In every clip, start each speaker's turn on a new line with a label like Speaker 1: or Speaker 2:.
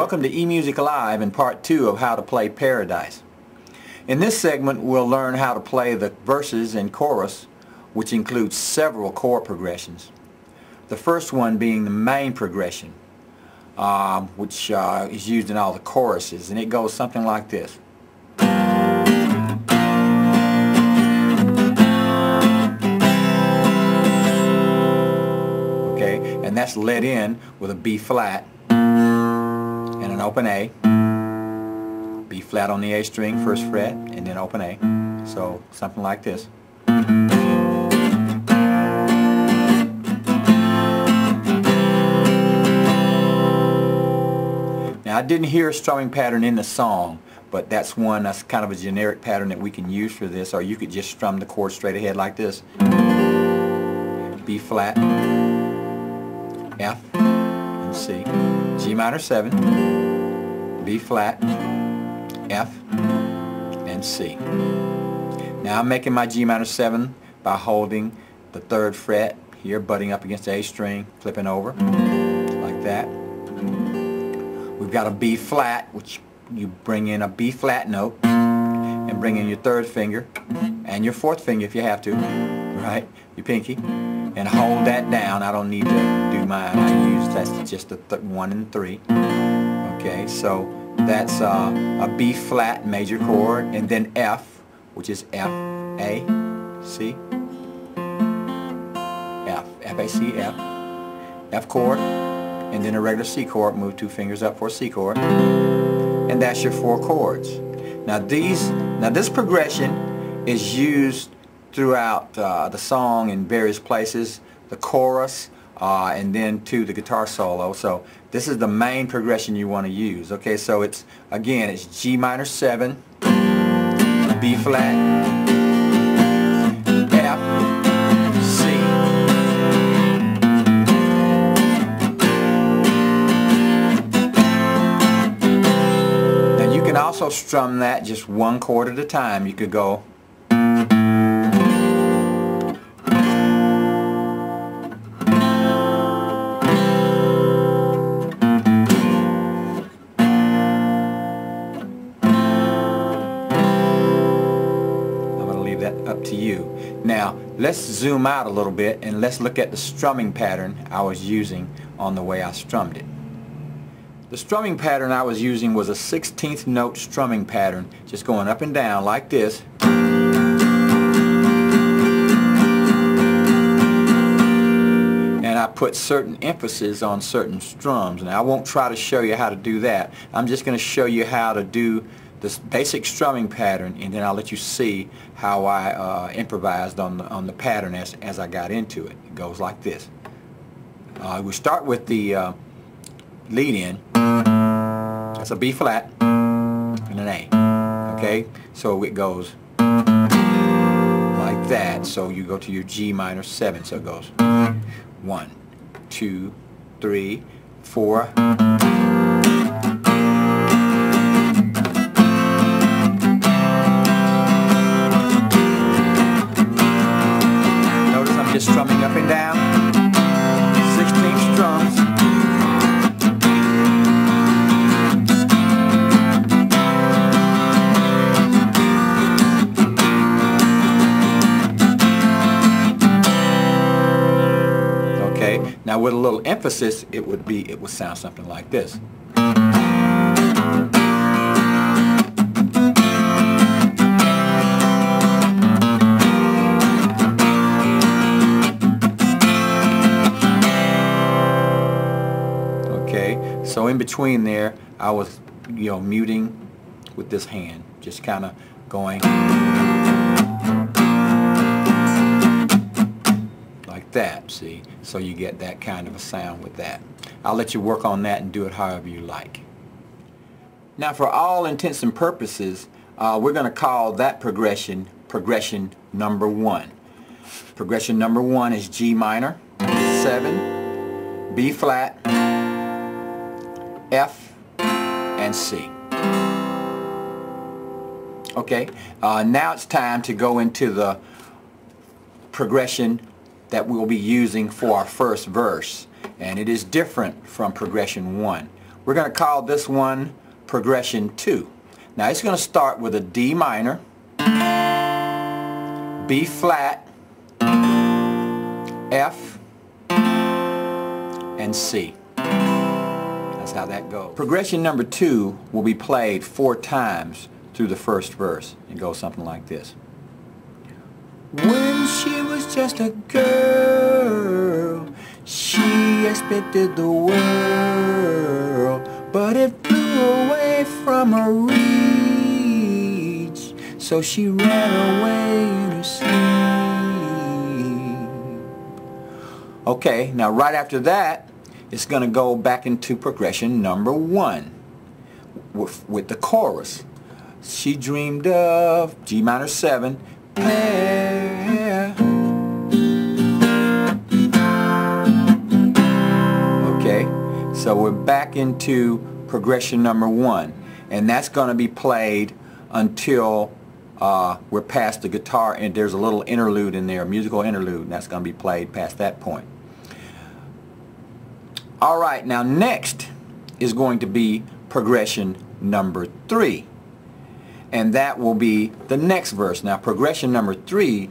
Speaker 1: Welcome to EEMusicLIVE in part 2 of how to play Paradise. In this segment we'll learn how to play the verses and chorus, which includes several chord progressions. The first one being the main progression, which is used in all the choruses, and it goes something like this. Okay, and that's led in with a B flat and an open A, B flat on the A string, first fret, and then open A. So something like this. Now I didn't hear a strumming pattern in the song, but that's kind of a generic pattern that we can use for this, or you could just strum the chord straight ahead like this. B flat, F, and C, G minor 7, B flat, F, and C. Now I'm making my G minor 7 by holding the 3rd fret here, butting up against the A string, flipping over, like that. We've got a B flat, which you bring in a B flat note, and bring in your 3rd finger, and your 4th finger if you have to, right, your pinky, and hold that down. I don't need to do mine. That's just the 1 and 3. Okay, so that's a B flat major chord, and then F, which is F, A, C, F, F, A, C, F, F chord, and then a regular C chord. Move 2 fingers up for a C chord, and that's your 4 chords. Now this progression is used throughout the song in various places, the chorus, and then to the guitar solo. So this is the main progression you want to use. Okay, so it's G minor 7, B flat, F, C. Now you can also strum that just 1 chord at a time. You could go up to you. Now let's zoom out a little bit and let's look at the strumming pattern I was using on the way I strummed it. The strumming pattern I was using was a 16th note strumming pattern, just going up and down like this. And I put certain emphasis on certain strums. Now I won't try to show you how to do that. I'm just going to show you how to do this basic strumming pattern, and then I'll let you see how I improvised on the pattern as I got into it. It goes like this. We start with the lead in. That's a B flat and an A. Okay, so it goes like that. So you go to your G minor 7. So it goes 1, 2, 3, 4. Just strumming up and down, 16 strums. Okay, now with a little emphasis, it would sound something like this. So in between there, I was, muting with this hand, just kind of going like that, see? So you get that kind of a sound with that. I'll let you work on that and do it however you like. Now for all intents and purposes, we're going to call that progression number 1. Progression number 1 is G minor 7, B flat, F, and C. Okay, now it's time to go into the progression that we'll be using for our first verse, and it is different from progression 1. We're going to call this one Progression 2. Now it's going to start with a D minor, B flat, F, and C. That's how that goes. Progression number 2 will be played 4 times through the first verse. It goes something like this. When she was just a girl, she expected the world, but it blew away from her reach, so she ran away in her sleep. Okay, now right after that, it's going to go back into progression number 1 with the chorus. She dreamed of G minor 7, pair. Okay, so we're back into progression number 1, and that's going to be played until we're past the guitar, and there's a little interlude in there, a musical interlude, and that's going to be played past that point. Alright, now next is going to be progression number 3. And that will be the next verse. Now progression number 3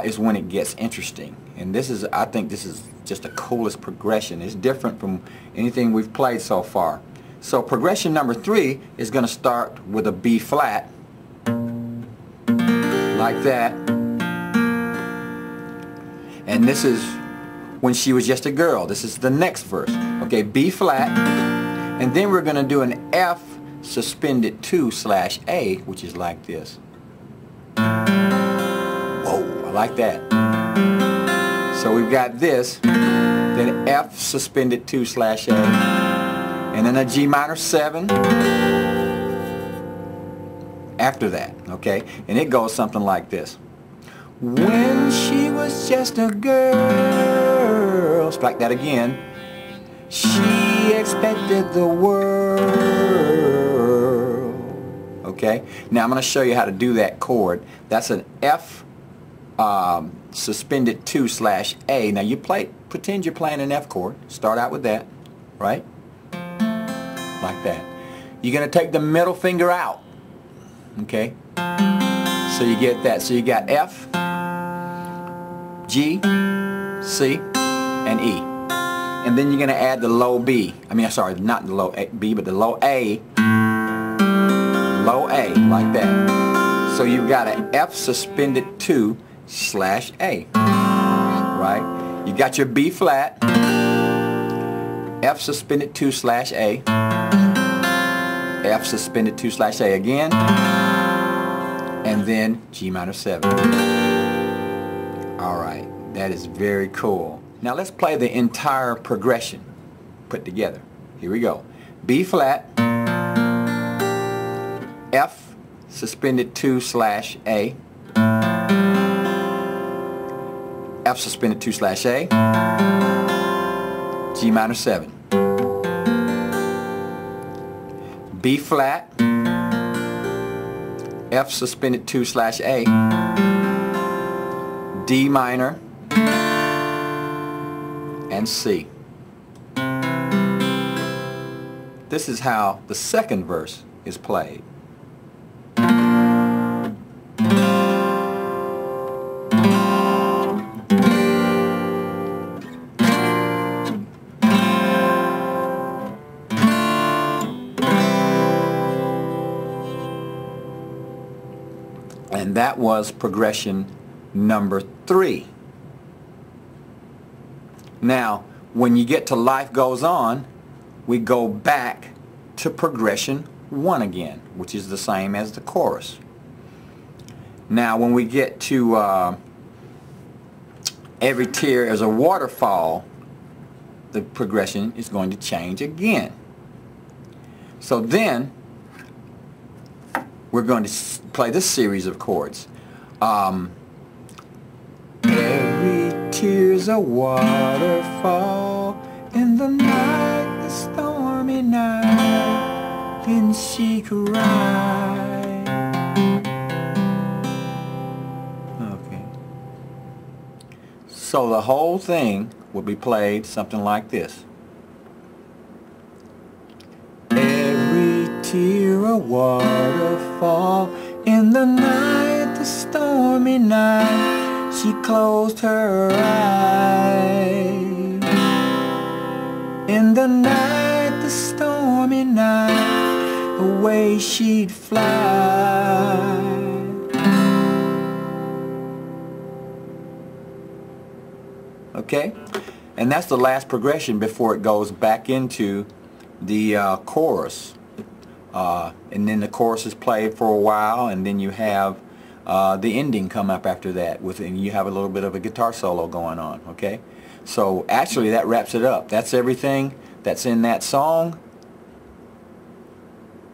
Speaker 1: is when it gets interesting. And this is, I think this is just the coolest progression. It's different from anything we've played so far. So progression number 3 is going to start with a B flat, like that. And this is when she was just a girl. This is the next verse. Okay, B flat. And then we're going to do an F suspended 2/A, which is like this. Whoa, I like that. So we've got this, then F suspended 2/A, and then a G minor 7 after that, okay? And it goes something like this. When she was just a girl, strike that again, she expected the world. Okay, now I'm going to show you how to do that chord. That's an F suspended 2/A. Now you pretend you're playing an F chord. Start out with that, right? Like that. You're going to take the middle finger out. Okay, so you get that. So you got F, G, C, and E. And then you're going to add the low B. I mean, sorry, not the low B, but the low A. Low A, like that. So you've got an F suspended 2/A. Right? You got your B flat, F suspended 2/A, F suspended 2/A again, and then G minor 7. Alright, that is very cool. Now let's play the entire progression put together. Here we go. B flat, F suspended 2/A, F suspended 2/A, G minor 7. B flat, F suspended 2/A, D minor, and C. This is how the second verse is played. And that was progression number 3. Now, when you get to Life Goes On, we go back to progression 1 again, which is the same as the chorus. Now, when we get to Every Tear is a Waterfall, the progression is going to change again. So then, we're going to play this series of chords. Every tear's a waterfall in the night, the stormy night, then she cried. Okay. So the whole thing will be played something like this. hear a waterfall. In the night, the stormy night, she closed her eyes. In the night, the stormy night, away she'd fly. Okay? And that's the last progression before it goes back into the chorus. And then the chorus is played for a while, and then you have the ending come up after that, and you have a little bit of a guitar solo going on. Okay? So actually that wraps it up. That's everything that's in that song.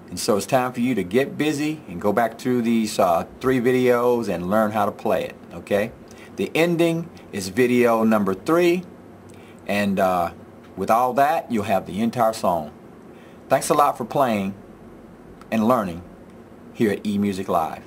Speaker 1: And so it's time for you to get busy and go back through these 3 videos and learn how to play it. Okay? The ending is video number 3, and with all that, you'll have the entire song. Thanks a lot for playing and learning here at EEMusicLIVE.